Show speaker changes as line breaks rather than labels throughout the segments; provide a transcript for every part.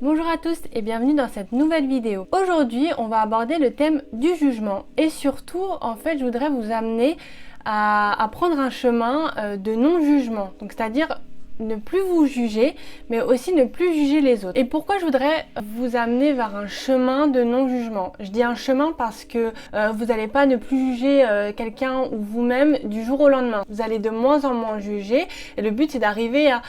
Bonjour à tous et bienvenue dans cette nouvelle vidéo. Aujourd'hui, on va aborder le thème du jugement et surtout, en fait, je voudrais vous amener à prendre un chemin de non-jugement. Donc, c'est-à-dire ne plus vous juger, mais aussi ne plus juger les autres. Et pourquoi je voudrais vous amener vers un chemin de non-jugement? Je dis un chemin parce que vous n'allez pas ne plus juger quelqu'un ou vous-même du jour au lendemain. Vous allez de moins en moins juger et le but c'est d'arriver à...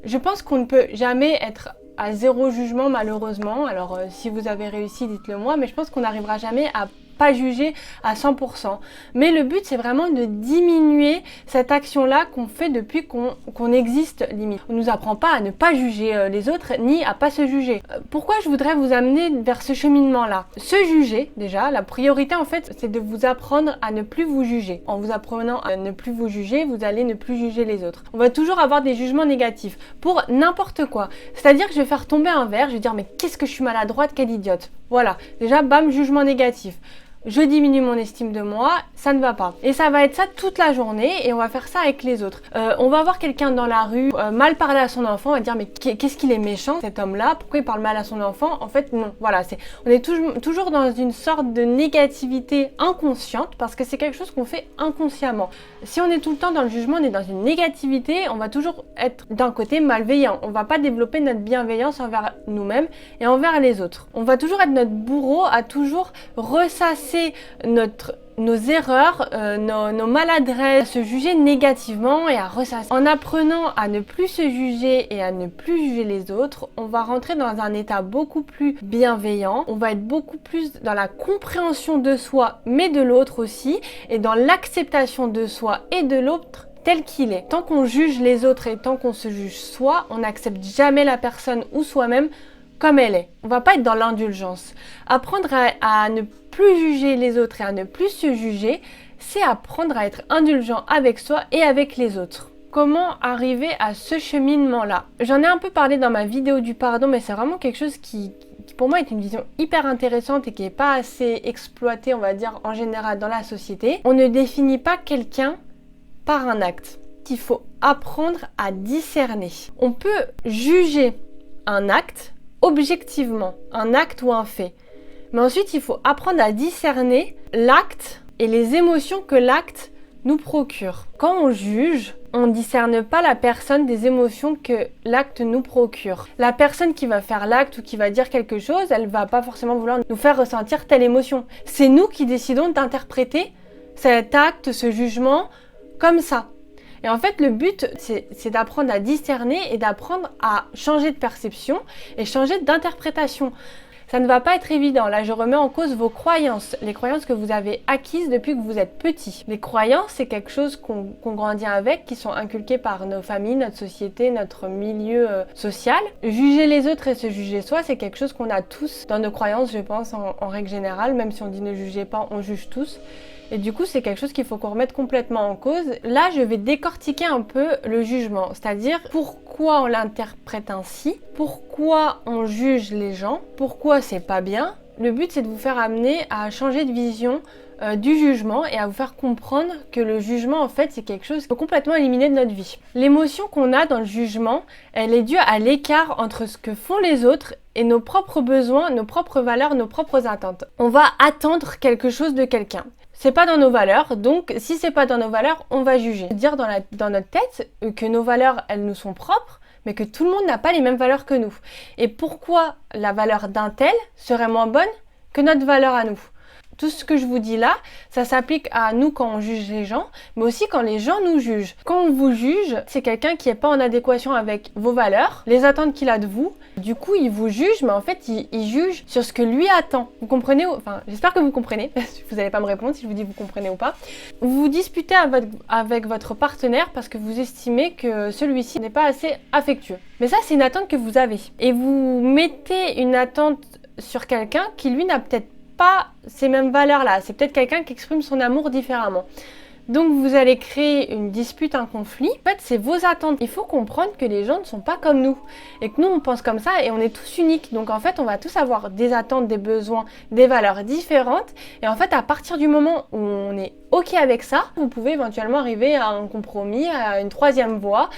Je pense qu'on ne peut jamais être à zéro jugement malheureusement, alors si vous avez réussi dites-le moi, mais je pense qu'on n'arrivera jamais à pas juger à 100%. Mais le but c'est vraiment de diminuer cette action-là qu'on fait depuis qu'on existe limite. On nous apprend pas à ne pas juger les autres ni à pas se juger. Pourquoi je voudrais vous amener vers ce cheminement-là? Se juger déjà, la priorité en fait c'est de vous apprendre à ne plus vous juger. En vous apprenant à ne plus vous juger, vous allez ne plus juger les autres. On va toujours avoir des jugements négatifs pour n'importe quoi. C'est-à-dire que je vais faire tomber un verre, je vais dire mais qu'est-ce que je suis maladroite, quelle idiote. Voilà, déjà bam, jugement négatif. Je diminue mon estime de moi, ça ne va pas. Et ça va être ça toute la journée et on va faire ça avec les autres. On va voir quelqu'un dans la rue mal parler à son enfant, on va dire mais qu'est-ce qu'il est méchant cet homme-là, pourquoi il parle mal à son enfant? En fait non, voilà, on est toujours dans une sorte de négativité inconsciente parce que c'est quelque chose qu'on fait inconsciemment. Si on est tout le temps dans le jugement, on est dans une négativité, on va toujours être d'un côté malveillant. On va pas développer notre bienveillance envers nous-mêmes et envers les autres. On va toujours être notre bourreau, à toujours ressasser nos erreurs, nos maladresses, à se juger négativement et à ressasser. En apprenant à ne plus se juger et à ne plus juger les autres, on va rentrer dans un état beaucoup plus bienveillant, on va être beaucoup plus dans la compréhension de soi mais de l'autre aussi et dans l'acceptation de soi et de l'autre tel qu'il est. Tant qu'on juge les autres et tant qu'on se juge soi, on n'accepte jamais la personne ou soi-même comme elle est. On va pas être dans l'indulgence. Apprendre à ne plus juger les autres et à ne plus se juger, c'est apprendre à être indulgent avec soi et avec les autres. Comment arriver à ce cheminement-là? J'en ai un peu parlé dans ma vidéo du pardon, mais c'est vraiment quelque chose qui pour moi est une vision hyper intéressante et qui n'est pas assez exploitée, on va dire, en général dans la société. On ne définit pas quelqu'un par un acte. Il faut apprendre à discerner. On peut juger un acte objectivement, un acte ou un fait. Mais ensuite, il faut apprendre à discerner l'acte et les émotions que l'acte nous procure. Quand on juge, on ne discerne pas la personne des émotions que l'acte nous procure. La personne qui va faire l'acte ou qui va dire quelque chose, elle va pas forcément vouloir nous faire ressentir telle émotion. C'est nous qui décidons d'interpréter cet acte, ce jugement, comme ça. Et en fait, le but, c'est d'apprendre à discerner et d'apprendre à changer de perception et changer d'interprétation. Ça ne va pas être évident. Là, je remets en cause vos croyances, les croyances que vous avez acquises depuis que vous êtes petit. Les croyances, c'est quelque chose qu'on grandit avec, qui sont inculquées par nos familles, notre société, notre milieu social. Juger les autres et se juger soi, c'est quelque chose qu'on a tous dans nos croyances, je pense, en règle générale. Même si on dit ne jugez pas, on juge tous. Et du coup, c'est quelque chose qu'il faut qu'on remette complètement en cause. Là, je vais décortiquer un peu le jugement, c'est-à-dire pourquoi on l'interprète ainsi, pourquoi on juge les gens, pourquoi c'est pas bien. Le but, c'est de vous faire amener à changer de vision du jugement et à vous faire comprendre que le jugement, en fait, c'est quelque chose qu'il faut complètement éliminer de notre vie. L'émotion qu'on a dans le jugement, elle est due à l'écart entre ce que font les autres et nos propres besoins, nos propres valeurs, nos propres attentes. On va attendre quelque chose de quelqu'un. C'est pas dans nos valeurs, donc si c'est pas dans nos valeurs, on va juger. Dire dans notre tête que nos valeurs, elles nous sont propres, mais que tout le monde n'a pas les mêmes valeurs que nous. Et pourquoi la valeur d'un tel serait moins bonne que notre valeur à nous? Tout ce que je vous dis là, ça s'applique à nous quand on juge les gens, mais aussi quand les gens nous jugent. Quand on vous juge, c'est quelqu'un qui n'est pas en adéquation avec vos valeurs, les attentes qu'il a de vous. Du coup, il vous juge, mais en fait, il juge sur ce que lui attend. Vous comprenez? Enfin, j'espère que vous comprenez. Vous n'allez pas me répondre si je vous dis vous comprenez ou pas. Vous vous disputez avec votre partenaire parce que vous estimez que celui-ci n'est pas assez affectueux. Mais ça, c'est une attente que vous avez. Et vous mettez une attente sur quelqu'un qui, lui, n'a peut-être pas ces mêmes valeurs-là. C'est peut-être quelqu'un qui exprime son amour différemment. Donc vous allez créer une dispute, un conflit. En fait, c'est vos attentes. Il faut comprendre que les gens ne sont pas comme nous. Et que nous, on pense comme ça et on est tous uniques. Donc en fait, on va tous avoir des attentes, des besoins, des valeurs différentes. Et en fait, à partir du moment où on est OK avec ça, vous pouvez éventuellement arriver à un compromis, à une troisième voie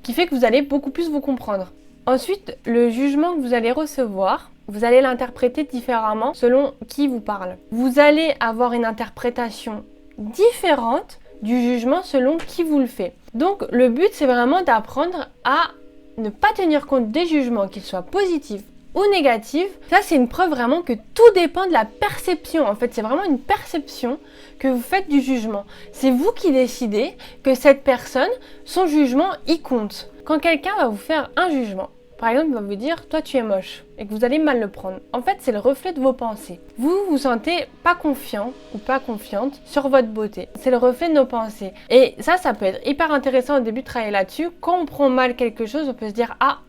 qui fait que vous allez beaucoup plus vous comprendre. Ensuite, le jugement que vous allez recevoir, vous allez l'interpréter différemment selon qui vous parle. Vous allez avoir une interprétation différente du jugement selon qui vous le fait. Donc le but, c'est vraiment d'apprendre à ne pas tenir compte des jugements, qu'ils soient positifs ou négatifs. Ça, c'est une preuve vraiment que tout dépend de la perception. En fait, c'est vraiment une perception que vous faites du jugement. C'est vous qui décidez que cette personne, son jugement, y compte. Quand quelqu'un va vous faire un jugement, par exemple, il va vous dire « toi tu es moche » et que vous allez mal le prendre. En fait, c'est le reflet de vos pensées. Vous vous sentez pas confiant ou pas confiante sur votre beauté. C'est le reflet de nos pensées. Et ça peut être hyper intéressant au début de travailler là-dessus. Quand on prend mal quelque chose, on peut se dire « ah,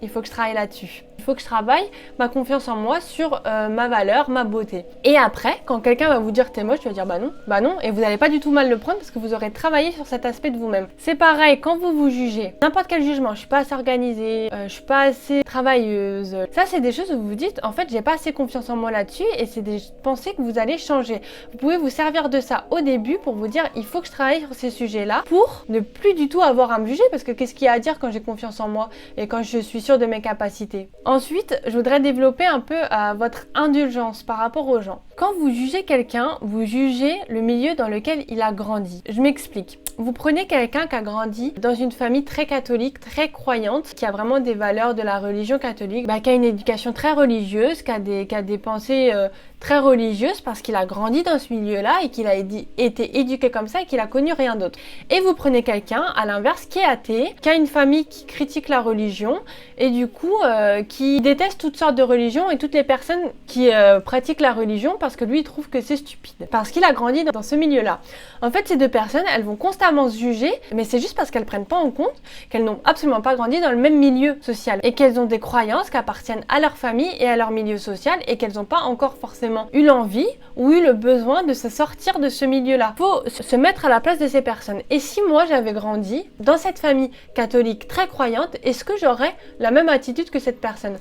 il faut que je travaille là-dessus. Il faut que je travaille ma confiance en moi sur ma valeur, ma beauté. » Et après, quand quelqu'un va vous dire t'es moche, tu vas dire bah non, et vous n'allez pas du tout mal le prendre parce que vous aurez travaillé sur cet aspect de vous-même. C'est pareil, quand vous vous jugez, n'importe quel jugement, je suis pas assez organisée, je suis pas assez travailleuse. Ça, c'est des choses où vous vous dites en fait, j'ai pas assez confiance en moi là-dessus, et c'est des pensées que vous allez changer. Vous pouvez vous servir de ça au début pour vous dire il faut que je travaille sur ces sujets-là pour ne plus du tout avoir à me juger, parce que qu'est-ce qu'il y a à dire quand j'ai confiance en moi et quand je suis sûre de mes capacités. Ensuite, je voudrais développer un peu votre indulgence par rapport aux gens. Quand vous jugez quelqu'un, vous jugez le milieu dans lequel il a grandi. Je m'explique. Vous prenez quelqu'un qui a grandi dans une famille très catholique, très croyante, qui a vraiment des valeurs de la religion catholique, qui a une éducation très religieuse, qui a des pensées très religieuses parce qu'il a grandi dans ce milieu-là et qu'il a été éduqué comme ça et qu'il a connu rien d'autre. Et vous prenez quelqu'un, à l'inverse, qui est athée, qui a une famille qui critique la religion et du coup qui déteste toutes sortes de religions et toutes les personnes qui pratiquent la religion parce que lui il trouve que c'est stupide, parce qu'il a grandi dans ce milieu-là. En fait, ces deux personnes, elles vont constamment se juger, mais c'est juste parce qu'elles prennent pas en compte qu'elles n'ont absolument pas grandi dans le même milieu social et qu'elles ont des croyances qui appartiennent à leur famille et à leur milieu social et qu'elles n'ont pas encore forcément eu l'envie ou eu le besoin de se sortir de ce milieu-là. Il faut se mettre à la place de ces personnes. Et si moi j'avais grandi dans cette famille catholique très croyante, est-ce que j'aurais la même attitude que cette personne ?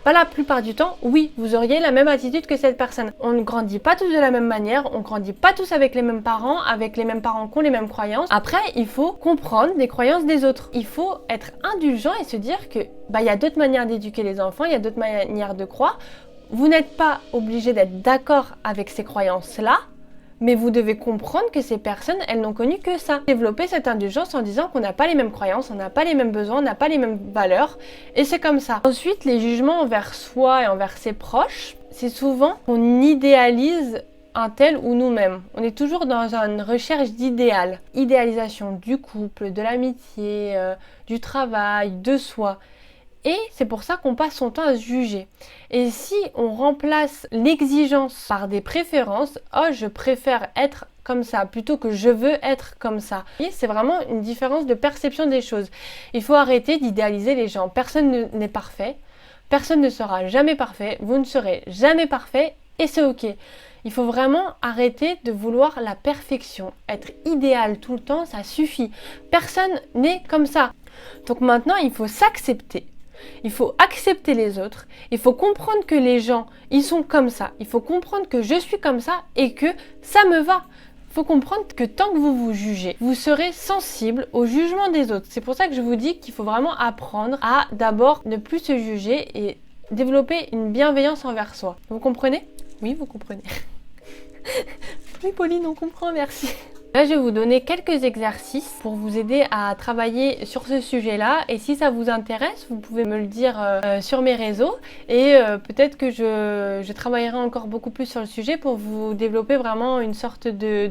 Pas la plupart du temps, oui, vous auriez la même attitude que cette personne. On ne grandit pas tous de la même manière, on ne grandit pas tous avec les mêmes parents qui ont les mêmes croyances. Après, il faut comprendre les croyances des autres. Il faut être indulgent et se dire que il y a d'autres manières d'éduquer les enfants, il y a d'autres manières de croire. Vous n'êtes pas obligé d'être d'accord avec ces croyances-là, mais vous devez comprendre que ces personnes, elles n'ont connu que ça. Développer cette indulgence en disant qu'on n'a pas les mêmes croyances, on n'a pas les mêmes besoins, on n'a pas les mêmes valeurs, et c'est comme ça. Ensuite, les jugements envers soi et envers ses proches, c'est souvent qu'on idéalise un tel ou nous-mêmes. On est toujours dans une recherche d'idéal. Idéalisation du couple, de l'amitié, du travail, de soi. Et c'est pour ça qu'on passe son temps à se juger. Et si on remplace l'exigence par des préférences, oh je préfère être comme ça plutôt que je veux être comme ça. Et c'est vraiment une différence de perception des choses. Il faut arrêter d'idéaliser les gens. Personne n'est parfait. Personne ne sera jamais parfait. Vous ne serez jamais parfait et c'est ok. Il faut vraiment arrêter de vouloir la perfection. Être idéal tout le temps, ça suffit. Personne n'est comme ça. Donc maintenant, il faut s'accepter. Il faut accepter les autres, il faut comprendre que les gens, ils sont comme ça, il faut comprendre que je suis comme ça et que ça me va. Il faut comprendre que tant que vous vous jugez, vous serez sensible au jugement des autres. C'est pour ça que je vous dis qu'il faut vraiment apprendre à d'abord ne plus se juger et développer une bienveillance envers soi. Vous comprenez ? Oui, vous comprenez. Oui, Pauline, on comprend, merci. Là, je vais vous donner quelques exercices pour vous aider à travailler sur ce sujet-là. Et si ça vous intéresse, vous pouvez me le dire sur mes réseaux. Et peut-être que je travaillerai encore beaucoup plus sur le sujet pour vous développer vraiment une sorte de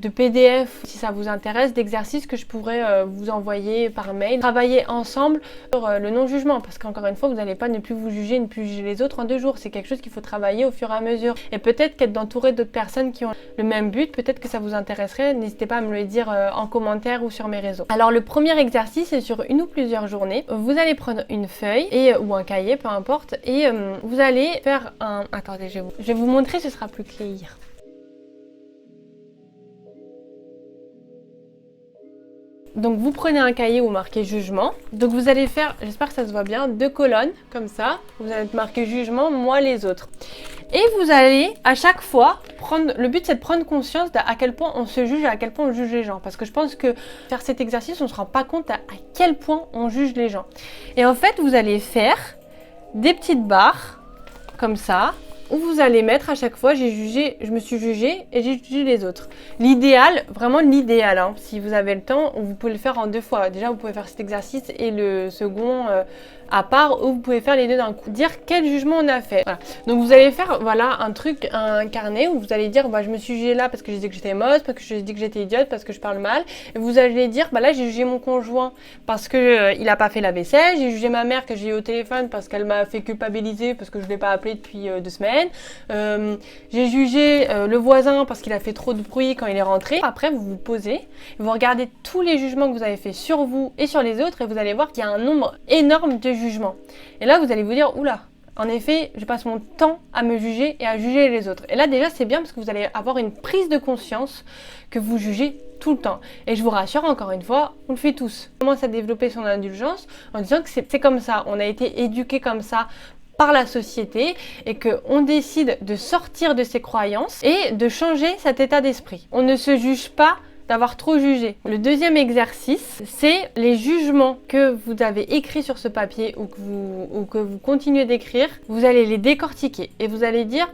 PDF, si ça vous intéresse, d'exercices que je pourrais vous envoyer par mail. Travailler ensemble sur le non-jugement. Parce qu'encore une fois, vous n'allez pas ne plus vous juger, ne plus juger les autres en 2 jours. C'est quelque chose qu'il faut travailler au fur et à mesure. Et peut-être qu'être entouré d'autres personnes qui ont le même but, peut-être que ça vous intéresserait, n'hésitez pas à me le dire en commentaire ou sur mes réseaux. Alors le premier exercice est sur une ou plusieurs journées. Vous allez prendre une feuille ou un cahier, peu importe, et vous allez faire un... Attendez, je vais vous montrer, ce sera plus clair. Donc vous prenez un cahier où marqué jugement. Donc vous allez faire, j'espère que ça se voit bien, 2 colonnes comme ça. Vous allez marquer jugement, moi, les autres. Et vous allez à chaque fois prendre, le but c'est de prendre conscience à quel point on se juge et à quel point on juge les gens. Parce que je pense que faire cet exercice, on ne se rend pas compte à quel point on juge les gens. Et en fait, vous allez faire des petites barres comme ça, où vous allez mettre à chaque fois, je me suis jugée et j'ai jugé les autres. L'idéal, vraiment l'idéal, hein, si vous avez le temps, vous pouvez le faire en 2 fois. Déjà, vous pouvez faire cet exercice et le second à part, ou vous pouvez faire les deux d'un coup. Dire quel jugement on a fait. Voilà. Donc vous allez faire un carnet où vous allez dire je me suis jugée là parce que j'ai dit que j'étais moche, parce que j'ai dit que j'étais idiote, parce que je parle mal. Et vous allez dire là j'ai jugé mon conjoint parce que il a pas fait la vaisselle, j'ai jugé ma mère que j'ai eu au téléphone parce qu'elle m'a fait culpabiliser parce que je ne l'ai pas appelé depuis 2 semaines. J'ai jugé le voisin parce qu'il a fait trop de bruit quand il est rentré. Après vous vous posez, vous regardez tous les jugements que vous avez fait sur vous et sur les autres et vous allez voir qu'il y a un nombre énorme de jugements. Et là vous allez vous dire oula, en effet je passe mon temps à me juger et à juger les autres. Et là déjà c'est bien parce que vous allez avoir une prise de conscience que vous jugez tout le temps. Et je vous rassure, encore une fois, on le fait tous. On commence à développer son indulgence en disant que c'est comme ça, on a été éduqué comme ça par la société et qu'on décide de sortir de ses croyances et de changer cet état d'esprit. On ne se juge pas d'avoir trop jugé. Le deuxième exercice, c'est les jugements que vous avez écrits sur ce papier ou que vous continuez d'écrire. Vous allez les décortiquer et vous allez dire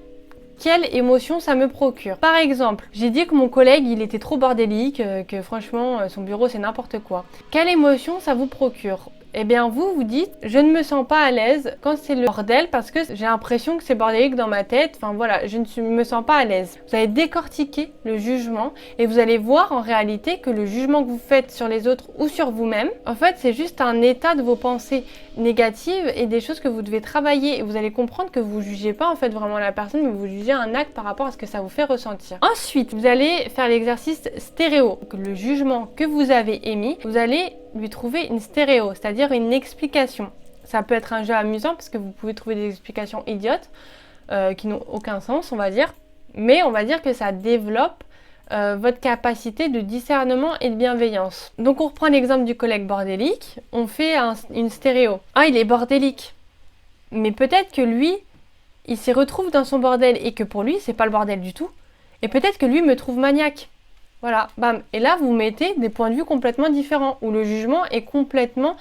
quelle émotion ça me procure. Par exemple, j'ai dit que mon collègue il était trop bordélique, que franchement son bureau c'est n'importe quoi. Quelle émotion ça vous procure ? Eh bien vous dites je ne me sens pas à l'aise quand c'est le bordel parce que j'ai l'impression que c'est bordélique dans ma tête, enfin voilà, je ne me sens pas à l'aise. Vous allez décortiquer le jugement et vous allez voir en réalité que le jugement que vous faites sur les autres ou sur vous-même, en fait c'est juste un état de vos pensées négatives et des choses que vous devez travailler et vous allez comprendre que vous ne jugez pas en fait vraiment la personne mais vous jugez un acte par rapport à ce que ça vous fait ressentir. Ensuite, vous allez faire l'exercice stéréo. Le jugement que vous avez émis, vous allez lui trouver une stéréo, c'est-à-dire une explication. Ça peut être un jeu amusant parce que vous pouvez trouver des explications idiotes qui n'ont aucun sens, on va dire. Mais on va dire que ça développe votre capacité de discernement et de bienveillance. Donc on reprend l'exemple du collègue bordélique, on fait une stéréo. Ah, il est bordélique. Mais peut-être que lui, il s'y retrouve dans son bordel et que pour lui, c'est pas le bordel du tout. Et peut-être que lui me trouve maniaque. Voilà, bam. Et là, vous mettez des points de vue complètement différents, où le jugement est complètement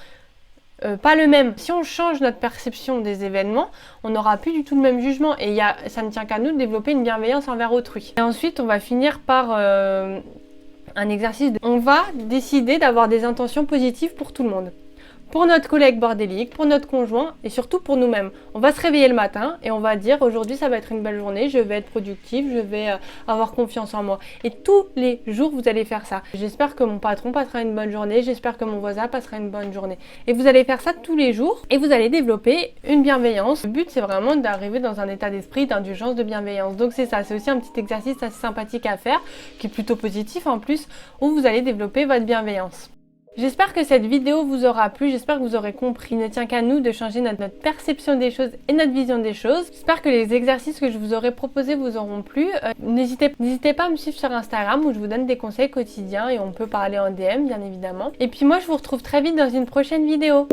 pas le même. Si on change notre perception des événements, on n'aura plus du tout le même jugement. Et ça ne tient qu'à nous de développer une bienveillance envers autrui. Et ensuite, on va finir par un exercice. On va décider d'avoir des intentions positives pour tout le monde. Pour notre collègue bordélique, pour notre conjoint et surtout pour nous-mêmes. On va se réveiller le matin et on va dire aujourd'hui ça va être une belle journée, je vais être productive, je vais avoir confiance en moi. Et tous les jours vous allez faire ça. J'espère que mon patron passera une bonne journée, j'espère que mon voisin passera une bonne journée. Et vous allez faire ça tous les jours et vous allez développer une bienveillance. Le but c'est vraiment d'arriver dans un état d'esprit d'indulgence, de bienveillance. Donc c'est ça, c'est aussi un petit exercice assez sympathique à faire, qui est plutôt positif en plus, où vous allez développer votre bienveillance. J'espère que cette vidéo vous aura plu, j'espère que vous aurez compris. Il ne tient qu'à nous de changer notre perception des choses et notre vision des choses. J'espère que les exercices que je vous aurai proposés vous auront plu. N'hésitez pas à me suivre sur Instagram où je vous donne des conseils quotidiens et on peut parler en DM bien évidemment. Et puis moi je vous retrouve très vite dans une prochaine vidéo.